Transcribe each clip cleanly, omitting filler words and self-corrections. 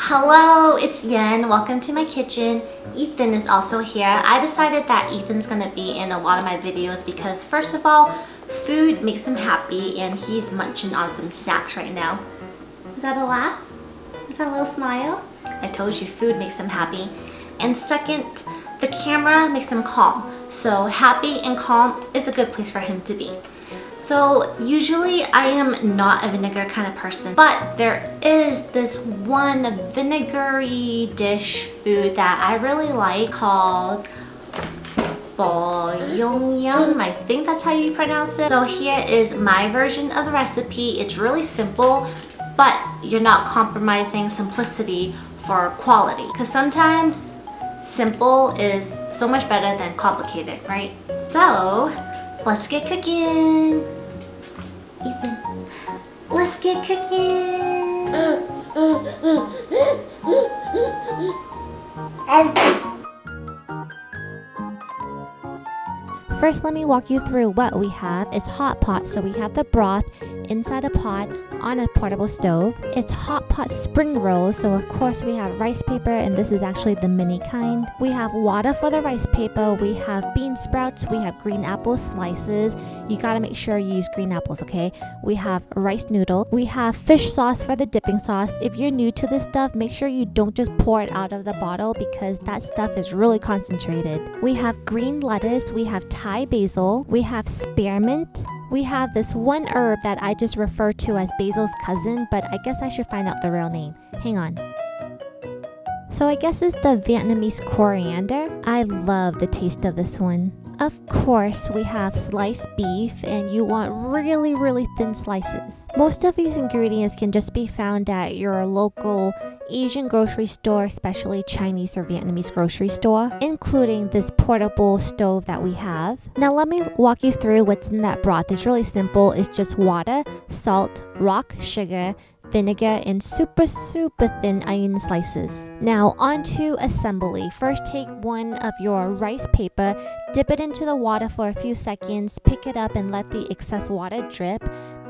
Hello, it's Yen. Welcome to my kitchen. Ethan is also here. I decided that Ethan's gonna be in a lot of my videos because first of all, food makes him happy and he's munching on some snacks right now. Is that a laugh? Is that a little smile? I told you food makes him happy. And second, the camera makes him calm. So happy and calm is a good place for him to be. So usually I am not a vinegar kind of person, but there is this one vinegary dish food that I really like called Bo Nhung Dam. I think that's how you pronounce it. So here is my version of the recipe. It's really simple, but you're not compromising simplicity for quality. Because sometimes simple is so much better than complicated, right? So let's get cooking. Ethan, let's get cooking. First, let me walk you through what we have. It's hot pot, so we have the broth inside a pot on a portable stove. It's hot pot spring rolls, so of course we have rice paper, and this is actually the mini kind. We have water for the rice paper, we have bean sprouts, we have green apple slices. You gotta make sure you use green apples, okay? We have rice noodle. We have fish sauce for the dipping sauce. If you're new to this stuff, make sure you don't just pour it out of the bottle because that stuff is really concentrated. We have green lettuce, we have Thai basil, we have spearmint. We have this one herb that I just refer to as basil's cousin, but I guess I should find out the real name. Hang on. So I guess it's the Vietnamese coriander. I love the taste of this one. Of course, we have sliced beef, and you want really thin slices. Most of these ingredients can just be found at your local Asian grocery store, especially Chinese or Vietnamese grocery store, including this portable stove that we have. Now let me walk you through what's in that broth. It's really simple. It's just water, salt, rock sugar, vinegar, and super thin onion slices. Now onto assembly. First, take one of your rice paper, dip it into the water for a few seconds, pick it up and let the excess water drip.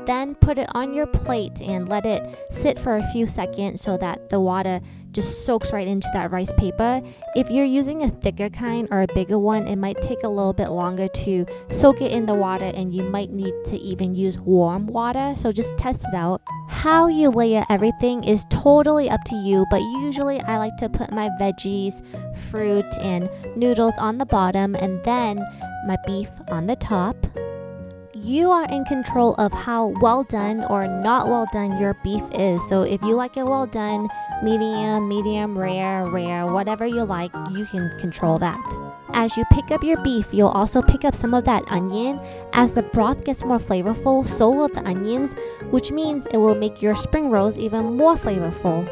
Then put it on your plate and let it sit for a few seconds so that the water just soaks right into that rice paper. If you're using a thicker kind or a bigger one, it might take a little bit longer to soak it in the water, and you might need to even use warm water, so just test it out. How you layer everything is totally up to you, but usually I like to put my veggies, fruit, and noodles on the bottom, and then my beef on the top. You are in control of how well done or not well done your beef is. So if you like it well done, medium rare, whatever you like, you can control that. As you pick up your beef, you'll also pick up some of that onion. As the broth gets more flavorful, so will the onions, which means it will make your spring rolls even more flavorful.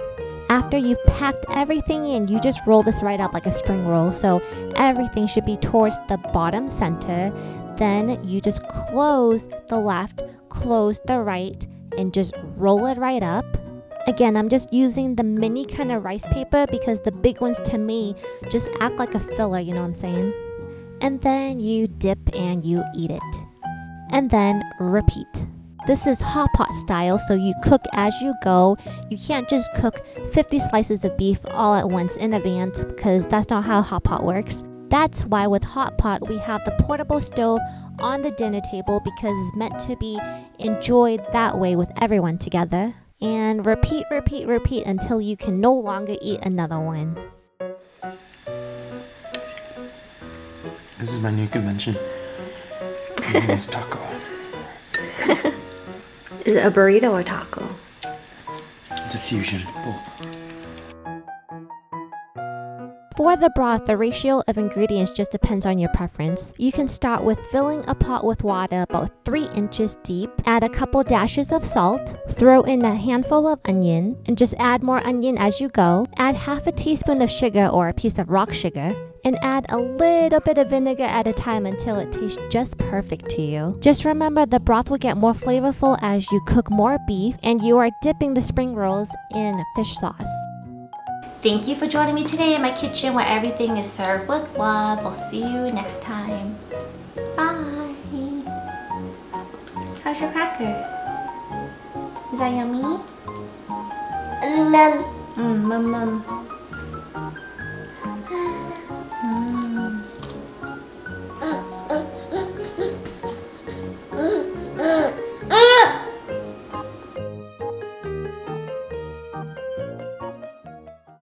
After you've packed everything in, you just roll this right up like a spring roll. So everything should be towards the bottom center. Then you just close the left, close the right, and just roll it right up. Again, I'm just using the mini kind of rice paper because the big ones to me just act like a filler, you know what I'm saying? And then you dip and you eat it. And then repeat. This is hot pot style, so you cook as you go. You can't just cook 50 slices of beef all at once in advance because that's not how hot pot works. That's why with hot pot we have the portable stove on the dinner table because it's meant to be enjoyed that way with everyone together. And repeat until you can no longer eat another one. This is my new convention. Vietnamese taco. Is it a burrito or taco? It's a fusion, both. For the broth, the ratio of ingredients just depends on your preference. You can start with filling a pot with water about 3 inches deep, add a couple dashes of salt, throw in a handful of onion, and just add more onion as you go. Add half a teaspoon of sugar or a piece of rock sugar, and add a little bit of vinegar at a time until it tastes just perfect to you. Just remember the broth will get more flavorful as you cook more beef, and you are dipping the spring rolls in fish sauce. Thank you for joining me today in my kitchen where everything is served with love. We'll see you next time. Bye. How's your cracker? Is that yummy? Mum.